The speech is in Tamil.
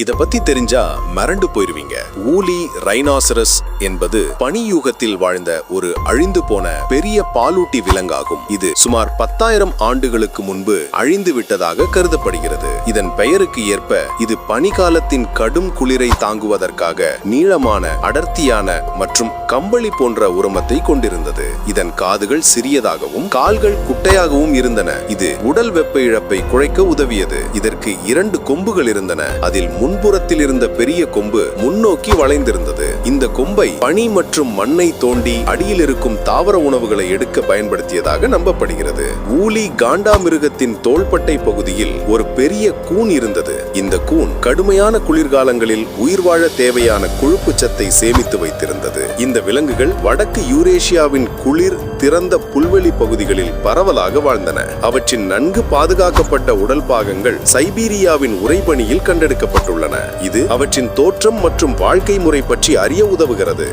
இத பத்தி தெரிஞ்சா மறண்டு போயிருவீங்க. ஊலி ரைனாசரஸ் என்பது பனியூகத்தில் வாழ்ந்த ஒரு அழிந்து போன பெரிய பாலூட்டி விலங்காகும். இது சுமார் 10,000 ஆண்டுகளுக்கு முன்பு அழிந்து விட்டதாக கருதப்படுகிறது. இதன் பெயருக்கு ஏற்ப இது பனிகாலத்தின் கடும் குளிரை தாங்குவதற்காக நீளமான, அடர்த்தியான மற்றும் கம்பளி போன்ற உருமத்தை கொண்டிருந்தது. இதன் காதுகள் சிறியதாகவும் கால்கள் குட்டையாகவும் இருந்தன. இது உடல் வெப்ப இழப்பை குறைக்க உதவியது. இதற்கு 2 கொம்புகள் இருந்தன. அதில் முன்புறத்தில் இருந்த பெரிய கொம்பு முன்னோக்கி வளைந்திருந்தது. இந்த கொம்பை பனி மற்றும் மண்ணை தோண்டி அடியில் இருக்கும் தாவர உணவுகளை எடுக்க பயன்படுத்தியதாக நம்பப்படுகிறது. ஊலி காண்டாமிருகத்தின் தோள்பட்டை பகுதியில் ஒரு பெரிய கூன் இருந்தது. இந்த கூன் கடுமையான குளிர்காலங்களில் உயிர் வாழ தேவையான கொழுப்பு சத்தை சேமித்து வைத்திருந்தது. இந்த விலங்குகள் வடக்கு யூரேஷியாவின் குளிர் திறந்த புல்வெளி பகுதிகளில் பரவலாக வாழ்ந்தன. அவற்றின் நன்கு பாதுகாக்கப்பட்ட உடல் பாகங்கள் சைபீரியாவின் உறைபனியில் கண்டெடுக்கப்பட்டுள்ளன. இது அவற்றின் தோற்றம் மற்றும் வாழ்க்கை முறை பற்றி அறிய உதவுகிறது.